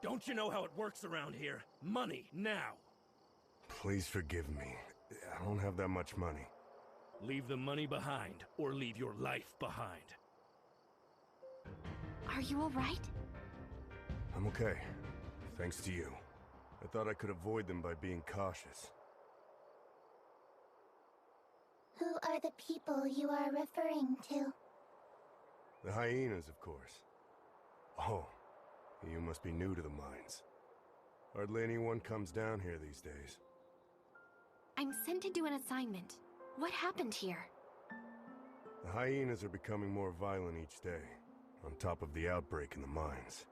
Don't you know how it works around here? Money, now! Please forgive me. I don't have that much money. Leave the money behind, or leave your life behind. Are you alright? I'm okay. Thanks to you. I thought I could avoid them by being cautious. Who are the people you are referring to? The hyenas, of course. Oh, you must be new to the mines. Hardly anyone comes down here these days. I'm sent to do an assignment. What happened here? The hyenas are becoming more violent each day, on top of the outbreak in the mines.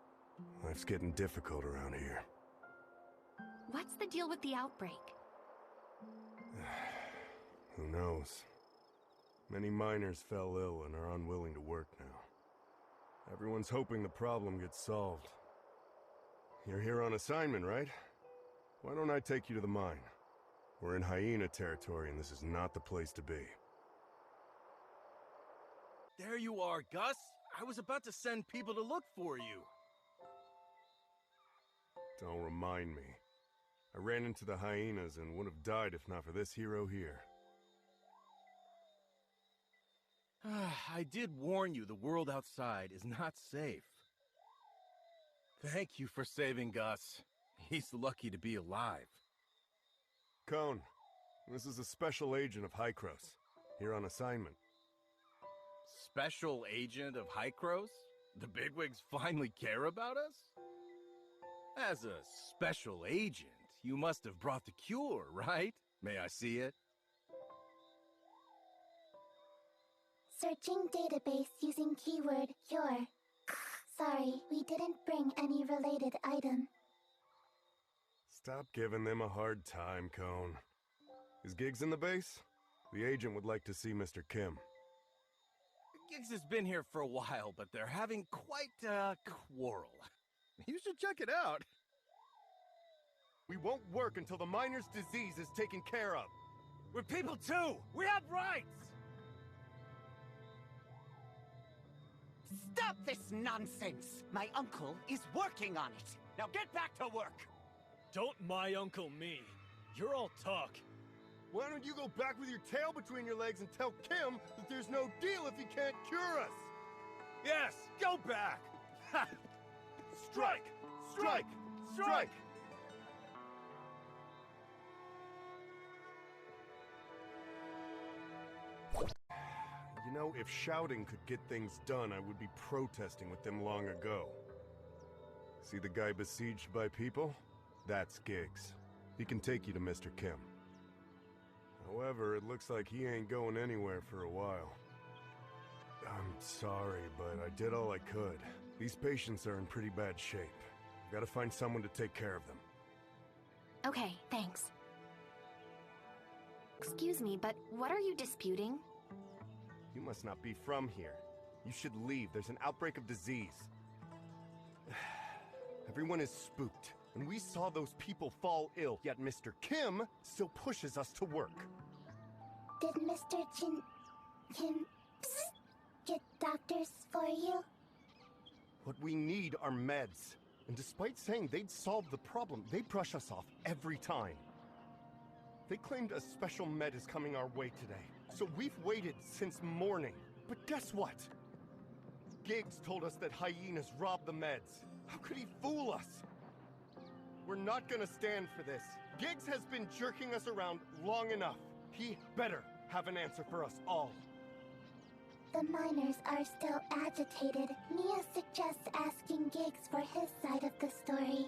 Life's getting difficult around here. What's the deal with the outbreak? Who knows? Many miners fell ill and are unwilling to work now. Everyone's hoping the problem gets solved. You're here on assignment, right? Why don't I take you to the mine? We're in hyena territory and this is not the place to be. There you are, Gus. I was about to send people to look for you. Don't remind me. I ran into the hyenas and would have died if not for this hero here. I did warn you the world outside is not safe. Thank you for saving Gus. He's lucky to be alive. Cone, this is a special agent of Hykros, here on assignment. Special agent of Hykros? The bigwigs finally care about us? As a special agent, you must have brought the cure, right? May I see it? Searching database using keyword cure. Sorry, we didn't bring any related item. Stop giving them a hard time, Cone. Is Giggs in the base? The agent would like to see Mr. Kim. Giggs has been here for a while, but they're having quite a quarrel. You should check it out. We won't work until the miner's disease is taken care of. We're people too! We have rights! Stop this nonsense! My uncle is working on it. Now get back to work! Don't my uncle me. You're all talk. Why don't you go back with your tail between your legs and tell Kim that there's no deal if he can't cure us? Yes, go back! Strike! Strike! Strike! You know, if shouting could get things done, I would be protesting with them long ago. See the guy besieged by people? That's Giggs. He can take you to Mr. Kim. However, it looks like he ain't going anywhere for a while. I'm sorry, but I did all I could. These patients are in pretty bad shape. I've got to find someone to take care of them. Okay, thanks. Excuse me, but what are you disputing? You must not be from here. You should leave. There's an outbreak of disease. Everyone is spooked, and we saw those people fall ill, yet Mr. Kim still pushes us to work. Did Mr. Kim get doctors for you? What we need are meds. And despite saying they'd solve the problem, they brush us off every time. They claimed a special med is coming our way today, so we've waited since morning. But guess what? Giggs told us that hyenas robbed the meds. How could he fool us? We're not gonna stand for this. Giggs has been jerking us around long enough. He better have an answer for us all. The miners are still agitated. Mia suggests asking Giggs for his side of the story.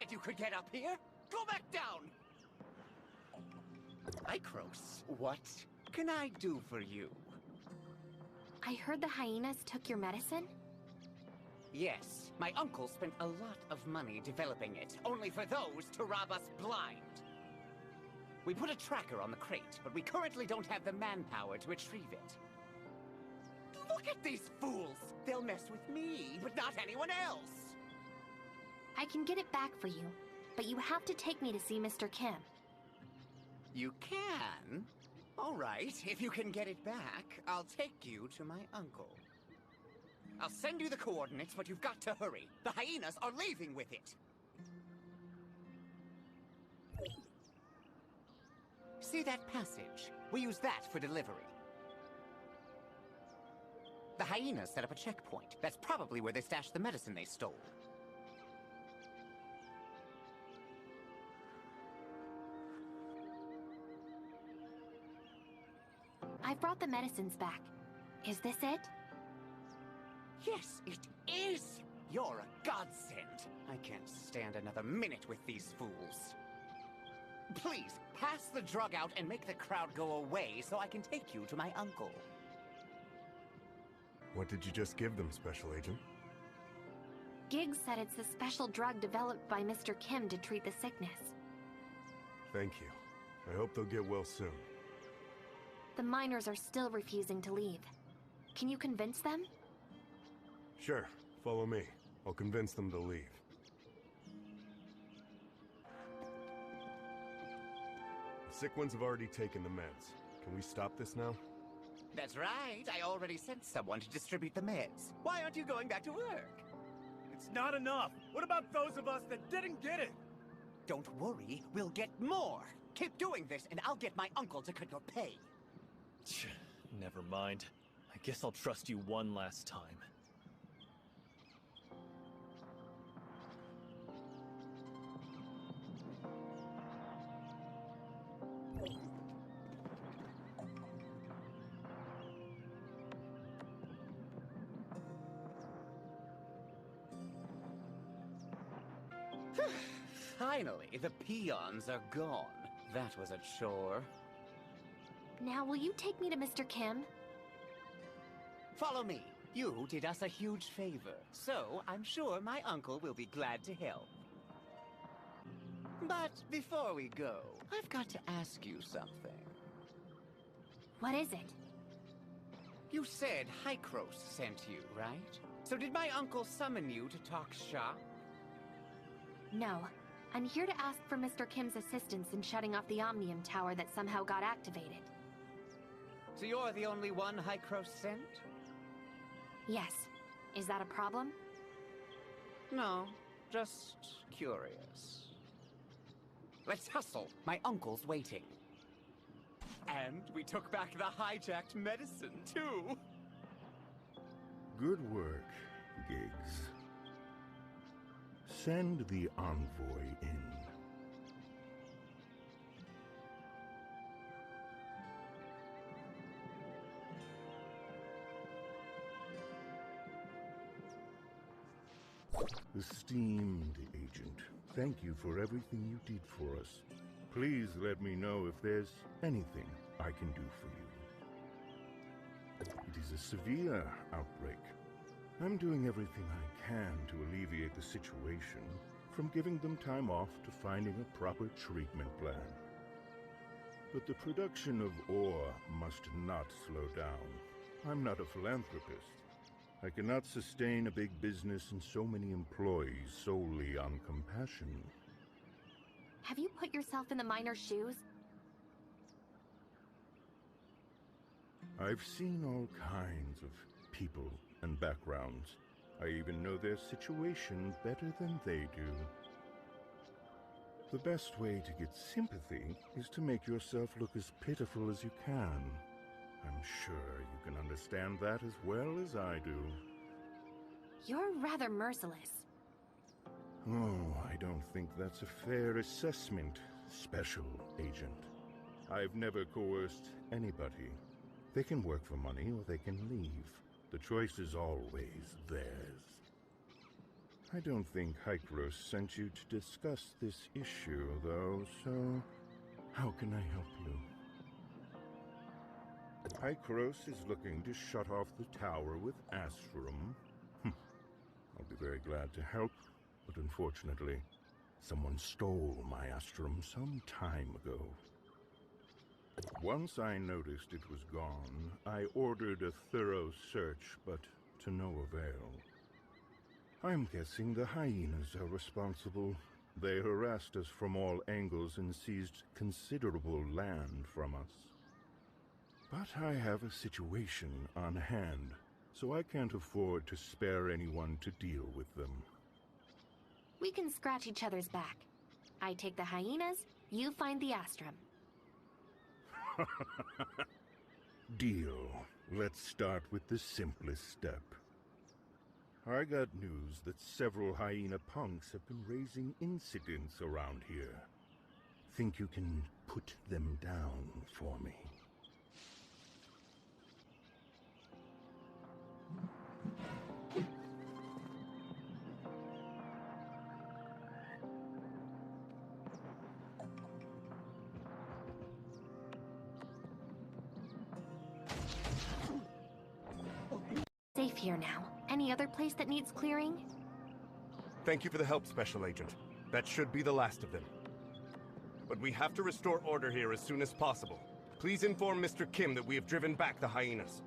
If you could get up here, go back down! Hykros, what can I do for you? I heard the hyenas took your medicine? Yes, my uncle spent a lot of money developing it, only for those to rob us blind. We put a tracker on the crate, but we currently don't have the manpower to retrieve it. Look at these fools! They'll mess with me, but not anyone else! I can get it back for you, but you have to take me to see Mr. Kim. You can? All right, if you can get it back, I'll take you to my uncle. I'll send you the coordinates, but you've got to hurry. The hyenas are leaving with it. See that passage? We use that for delivery. The hyenas set up a checkpoint. That's probably where they stashed the medicine they stole. I've brought the medicines back. Is this it? Yes, it is! You're a godsend. I can't stand another minute with these fools. Please, pass the drug out and make the crowd go away so I can take you to my uncle. What did you just give them, Special Agent? Giggs said it's a special drug developed by Mr. Kim to treat the sickness. Thank you. I hope they'll get well soon. The miners are still refusing to leave. Can you convince them? Sure, follow me. I'll convince them to leave. The sick ones have already taken the meds. Can we stop this now? That's right. I already sent someone to distribute the meds. Why aren't you going back to work? It's not enough. What about those of us that didn't get it? Don't worry, we'll get more. Keep doing this and I'll get my uncle to cut your pay. Never mind. I guess I'll trust you one last time. Finally, the peons are gone. That was a chore. Now, will you take me to Mr. Kim? Follow me. You did us a huge favor, so I'm sure my uncle will be glad to help. But before we go, I've got to ask you something. What is it? You said Hykros sent you, right? So did my uncle summon you to talk shop? No. I'm here to ask for Mr. Kim's assistance in shutting off the Omnium Tower that somehow got activated. So you're the only one Hykros sent? Yes. Is that a problem? No, just curious. Let's hustle. My uncle's waiting. And we took back the hijacked medicine, too. Good work, Giggs. Send the envoy in. Esteemed agent, thank you for everything you did for us. Please let me know if there's anything I can do for you. It is a severe outbreak. I'm doing everything I can to alleviate the situation, from giving them time off to finding a proper treatment plan. But the production of ore must not slow down. I'm not a philanthropist. I cannot sustain a big business and so many employees solely on compassion. Have you put yourself in the miner's shoes? I've seen all kinds of people and backgrounds. I even know their situation better than they do. The best way to get sympathy is to make yourself look as pitiful as you can. I'm sure you can understand that as well as I do. You're rather merciless. Oh, I don't think that's a fair assessment, Special Agent. I've never coerced anybody. They can work for money or they can leave. The choice is always theirs. I don't think Hykros sent you to discuss this issue, though, so how can I help you? Hykros is looking to shut off the tower with Astrum. I'll be very glad to help, but unfortunately, someone stole my Astrum some time ago. Once I noticed it was gone, I ordered a thorough search, but to no avail. I'm guessing the hyenas are responsible. They harassed us from all angles and seized considerable land from us. But I have a situation on hand. so I can't afford to spare anyone to deal with them. We can scratch each other's back. I take the hyenas, you find the Astrum. Deal. Let's start with the simplest step. I got news that several hyena punks have been raising incidents around here. Think you can put them down for me? Safe here now. Any other place that needs clearing? Thank you for the help, Special Agent. That should be the last of them. But we have to restore order here as soon as possible. Please inform Mr. Kim that we have driven back the hyenas.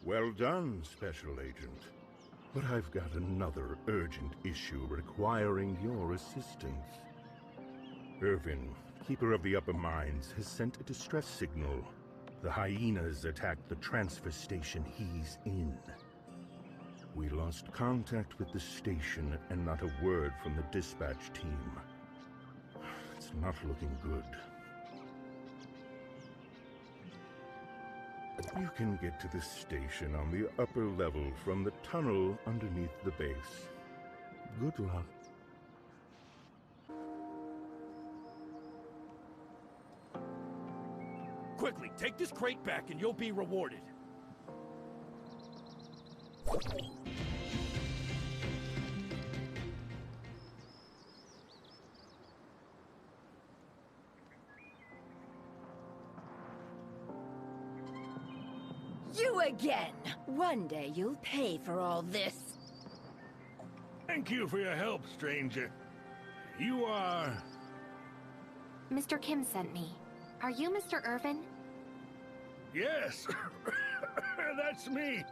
Well done, Special Agent. But I've got another urgent issue requiring your assistance. Irvin, Keeper of the Upper Mines, has sent a distress signal. The hyenas attacked the transfer station he's in. We lost contact with the station and not a word from the dispatch team. It's not looking good. You can get to the station on the upper level from the tunnel underneath the base. Good luck. Quickly, take this crate back and you'll be rewarded. You again! One day you'll pay for all this. Thank you for your help, stranger. You are... Mr. Kim sent me. Are you Mr. Irvin? Yes, that's me.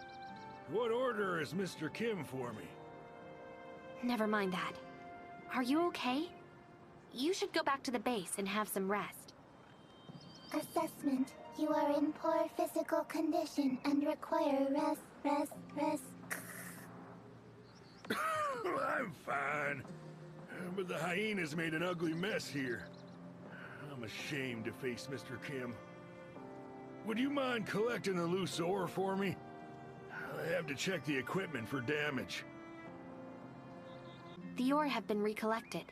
What order is Mr. Kim for me? Never mind that. Are you okay? You should go back to the base and have some rest. Assessment. You are in poor physical condition and require rest. I'm fine. But the hyenas made an ugly mess here. I'm ashamed to face Mr. Kim. Would you mind collecting the loose ore for me? I have to check the equipment for damage. The ore have been recollected.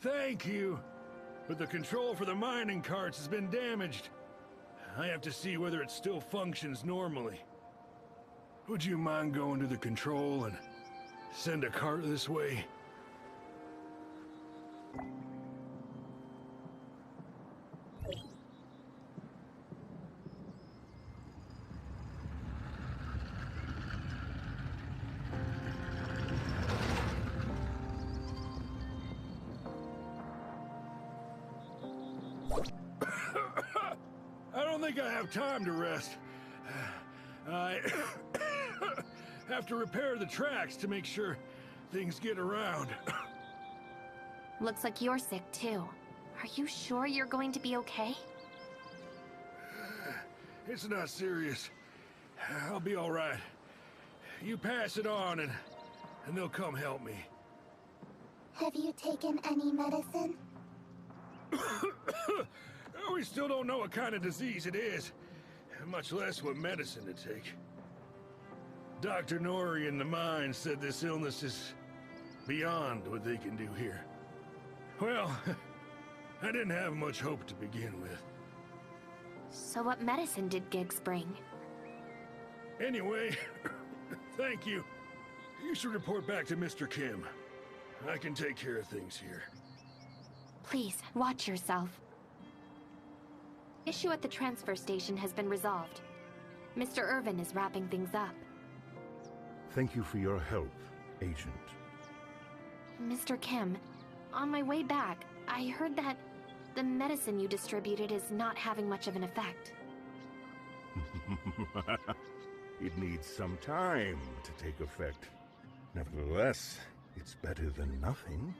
Thank you. But the control for the mining carts has been damaged. I have to see whether it still functions normally. Would you mind going to the control and send a cart this way? I don't think I have time to rest. I have to repair the tracks to make sure things get around. Looks like you're sick too. Are you sure you're going to be okay? It's not serious. I'll be all right. You pass it on and they'll come help me. Have you taken any medicine? We still don't know what kind of disease it is, much less what medicine to take. Dr. Nori in the mine said this illness is beyond what they can do here. Well, I didn't have much hope to begin with. So what medicine did Giggs bring? Anyway, thank you. You should report back to Mr. Kim. I can take care of things here. Please, watch yourself. Issue at the transfer station has been resolved. Mr. Irvin is wrapping things up. Thank you for your help, Agent. Mr. Kim, on my way back, I heard that the medicine you distributed is not having much of an effect. It needs some time to take effect. Nevertheless, it's better than nothing.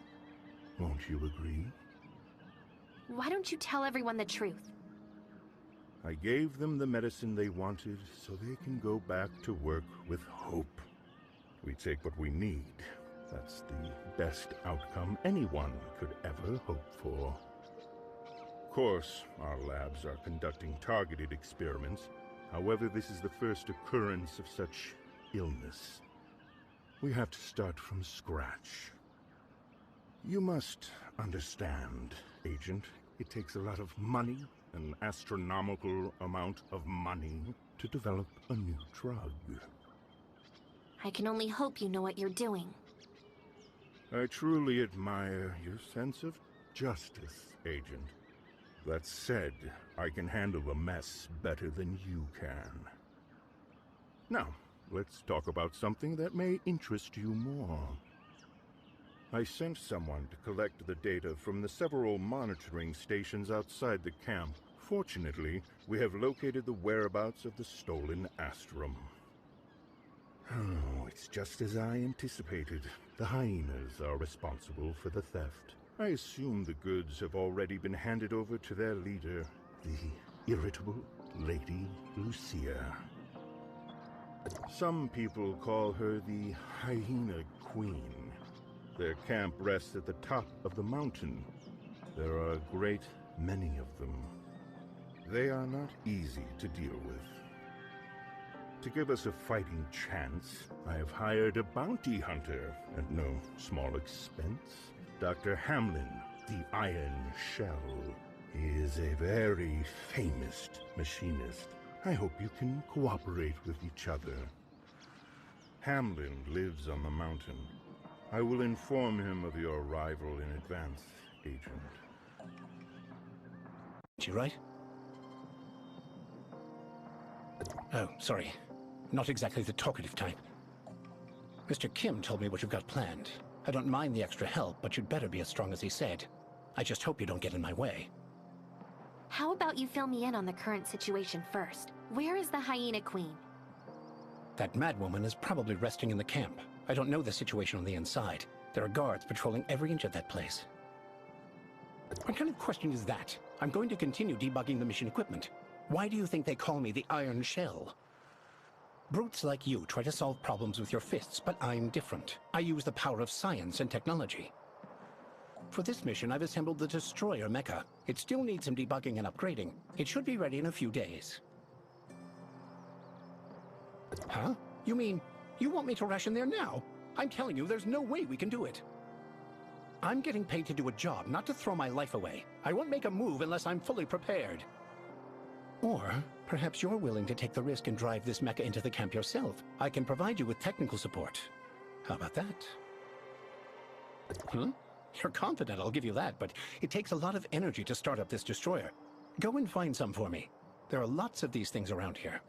Won't you agree? Why don't you tell everyone the truth? I gave them the medicine they wanted so they can go back to work with hope. We take what we need. That's the best outcome anyone could ever hope for. Of course, our labs are conducting targeted experiments. However, this is the first occurrence of such illness. We have to start from scratch. You must understand, Agent. It takes a lot of money, an astronomical amount of money, to develop a new drug. I can only hope you know what you're doing. I truly admire your sense of justice, Agent. That said, I can handle a mess better than you can. Now, let's talk about something that may interest you more. I sent someone to collect the data from the several monitoring stations outside the camp. Fortunately, we have located the whereabouts of the stolen Astrum. Oh, it's just as I anticipated. The hyenas are responsible for the theft. I assume the goods have already been handed over to their leader, the irritable Lady Lucia. Some people call her the Hyena Queen. Their camp rests at the top of the mountain. There are a great many of them. They are not easy to deal with. To give us a fighting chance, I have hired a bounty hunter at no small expense. Dr. Hamlin, the Iron Shell. He is a very famous machinist. I hope you can cooperate with each other. Hamlin lives on the mountain. I will inform him of your arrival in advance, Agent. You right? Oh, sorry. Not exactly the talkative type. Mr. Kim told me what you've got planned. I don't mind the extra help, but you'd better be as strong as he said. I just hope you don't get in my way. How about you fill me in on the current situation first? Where is the Hyena Queen? That madwoman is probably resting in the camp. I don't know the situation on the inside. There are guards patrolling every inch of that place. What kind of question is that? I'm going to continue debugging the mission equipment. Why do you think they call me the Iron Shell? Brutes like you try to solve problems with your fists, but I'm different. I use the power of science and technology. For this mission, I've assembled the Destroyer mecha. It still needs some debugging and upgrading. It should be ready in a few days. Huh? You mean, you want me to rush in there now? I'm telling you, there's no way we can do it. I'm getting paid to do a job, not to throw my life away. I won't make a move unless I'm fully prepared. Or perhaps you're willing to take the risk and drive this mecha into the camp yourself. I can provide you with technical support. How about that? Huh? You're confident, I'll give you that, but it takes a lot of energy to start up this destroyer. Go and find some for me. There are lots of these things around here.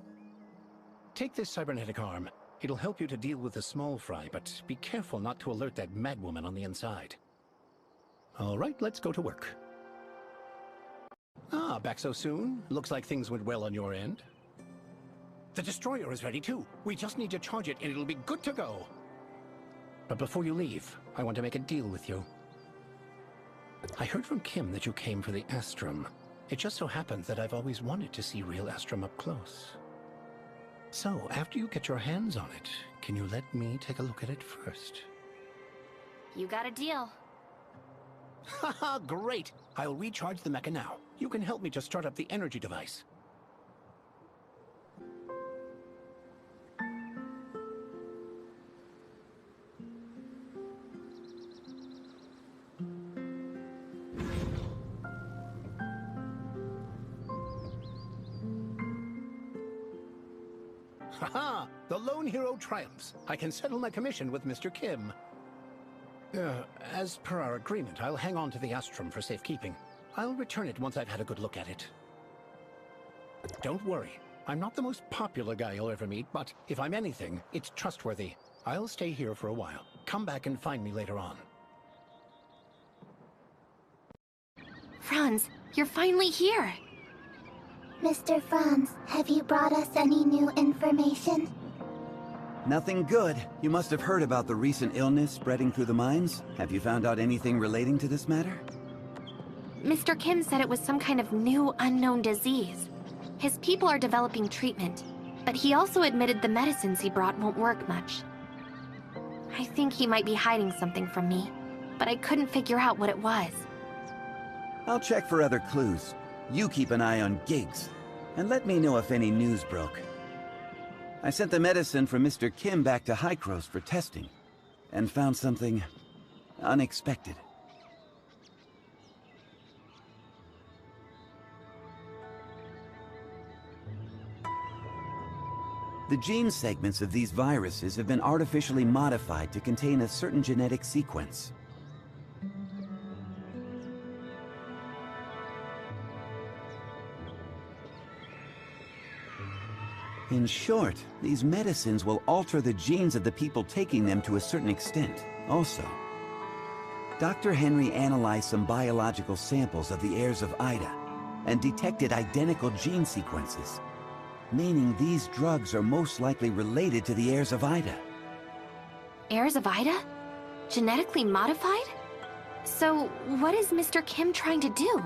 Take this cybernetic arm. It'll help you to deal with the small fry, but be careful not to alert that madwoman on the inside. All right, let's go to work. Ah, back so soon? Looks like things went well on your end. The destroyer is ready too. We just need to charge it and it'll be good to go. But before you leave, I want to make a deal with you. I heard from Kim that you came for the Astrum. It just so happens that I've always wanted to see real Astrum up close. So, after you get your hands on it, can you let me take a look at it first? You got a deal. Haha, great! I'll recharge the mecha now. You can help me to start up the energy device. Haha! The lone hero triumphs. I can settle my commission with Mr. Kim. As per our agreement, I'll hang on to the Astrum for safekeeping. I'll return it once I've had a good look at it. Don't worry. I'm not the most popular guy you'll ever meet, but if I'm anything, it's trustworthy. I'll stay here for a while. Come back and find me later on. Franz, you're finally here! Mr. Franz, have you brought us any new information? Nothing good. You must have heard about the recent illness spreading through the mines. Have you found out anything relating to this matter? Mr. Kim said it was some kind of new unknown disease. His people are developing treatment, but he also admitted the medicines he brought won't work much. I think he might be hiding something from me, but I couldn't figure out what it was. I'll check for other clues. You keep an eye on Giggs, and let me know if any news broke. I sent the medicine from Mr. Kim back to Hycros for testing, and found something unexpected. The gene segments of these viruses have been artificially modified to contain a certain genetic sequence. In short, these medicines will alter the genes of the people taking them to a certain extent. Also, Dr. Henry analyzed some biological samples of the heirs of Ida and detected identical gene sequences, meaning these drugs are most likely related to the heirs of Ida. Heirs of Ida? Genetically modified? So, what is Mr. Kim trying to do?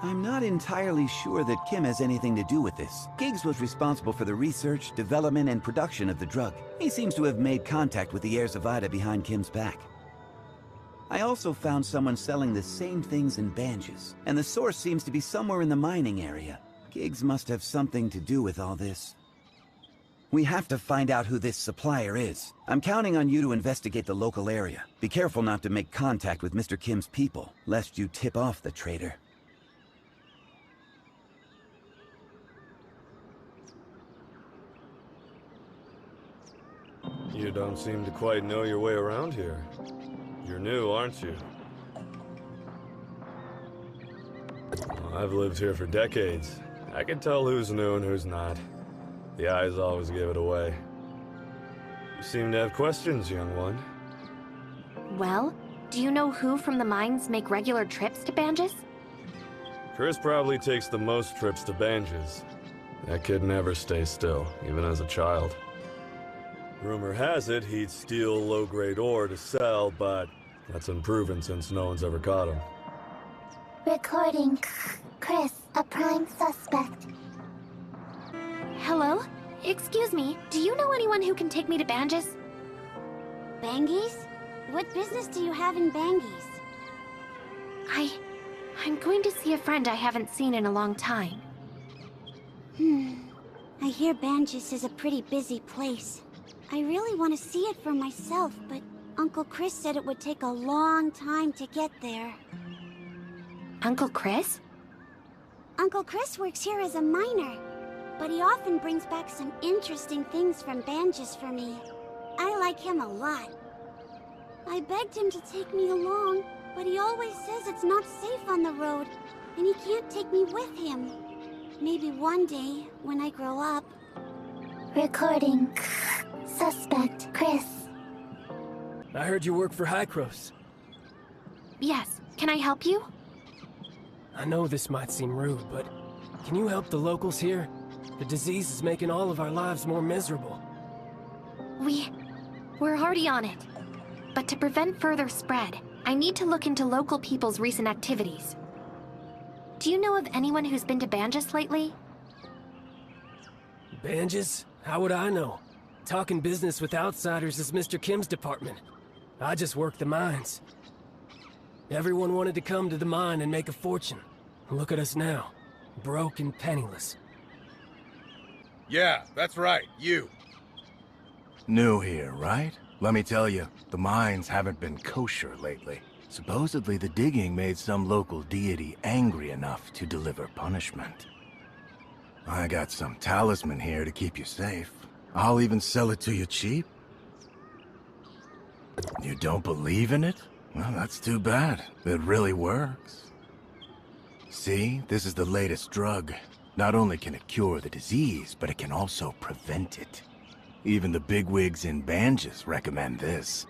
I'm not entirely sure that Kim has anything to do with this. Giggs was responsible for the research, development, and production of the drug. He seems to have made contact with the heirs of Ida behind Kim's back. I also found someone selling the same things in Banges, and the source seems to be somewhere in the mining area. Giggs must have something to do with all this. We have to find out who this supplier is. I'm counting on you to investigate the local area. Be careful not to make contact with Mr. Kim's people, lest you tip off the traitor. You don't seem to quite know your way around here. You're new, aren't you? Well, I've lived here for decades. I can tell who's new and who's not. The eyes always give it away. You seem to have questions, young one. Well, do you know who from the mines make regular trips to Banges? Chris probably takes the most trips to Banges. That kid never stays still, even as a child. Rumor has it he'd steal low-grade ore to sell, but that's unproven since no one's ever caught him. Recording. Chris, a prime suspect. Hello? Excuse me, do you know anyone who can take me to Banges? Banges? What business do you have in Banges? I'm going to see a friend I haven't seen in a long time. I hear Banges is a pretty busy place. I really want to see it for myself, but Uncle Chris said it would take a long time to get there. Uncle Chris? Uncle Chris works here as a miner, but he often brings back some interesting things from Banges for me. I like him a lot. I begged him to take me along, but he always says it's not safe on the road, and he can't take me with him. Maybe one day, when I grow up. Recording. Suspect, Chris. I heard you work for Hycros. Yes, can I help you? I know this might seem rude, but can you help the locals here? The disease is making all of our lives more miserable. We're already on it. But to prevent further spread, I need to look into local people's recent activities. Do you know of anyone who's been to Banges lately? Banges? How would I know? Talking business with outsiders is Mr. Kim's department. I just work the mines. Everyone wanted to come to the mine and make a fortune. Look at us now, broke and penniless. Yeah, that's right, you. New here, right? Let me tell you, the mines haven't been kosher lately. Supposedly the digging made some local deity angry enough to deliver punishment. I got some talisman here to keep you safe. I'll even sell it to you cheap. You don't believe in it? Well, that's too bad. It really works. See, this is the latest drug. Not only can it cure the disease, but it can also prevent it. Even the bigwigs in Banges recommend this.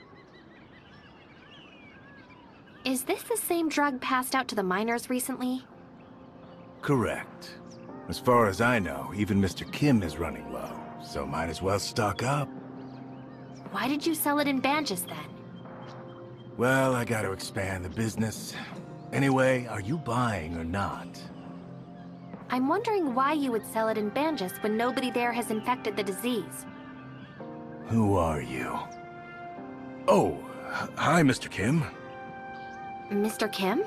Is this the same drug passed out to the miners recently? Correct. As far as I know, even Mr. Kim is running low, so might as well stock up. Why did you sell it in Banges then? Well, I gotta expand the business. Anyway, are you buying or not? I'm wondering why you would sell it in Banjus when nobody there has infected the disease. Who are you? Oh, hi, Mr. Kim. Mr. Kim?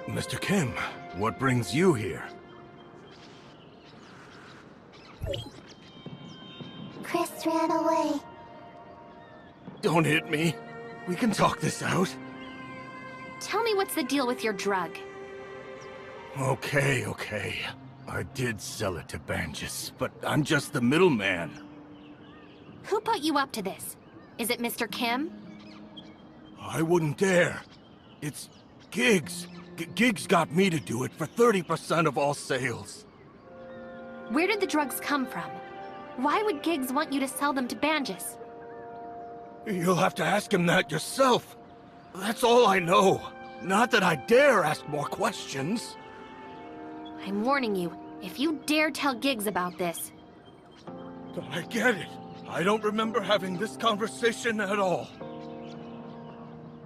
Mr. Kim, what brings you here? Chris ran away. Don't hit me. We can talk this out. Tell me what's the deal with your drug. Okay. I did sell it to Banjus, but I'm just the middleman. Who put you up to this? Is it Mr. Kim? I wouldn't dare. It's Giggs. Giggs got me to do it for 30% of all sales. Where did the drugs come from? Why would Giggs want you to sell them to Banjus? You'll have to ask him that yourself. That's all I know. Not that I dare ask more questions. I'm warning you, if you dare tell Giggs about this... I get it. I don't remember having this conversation at all.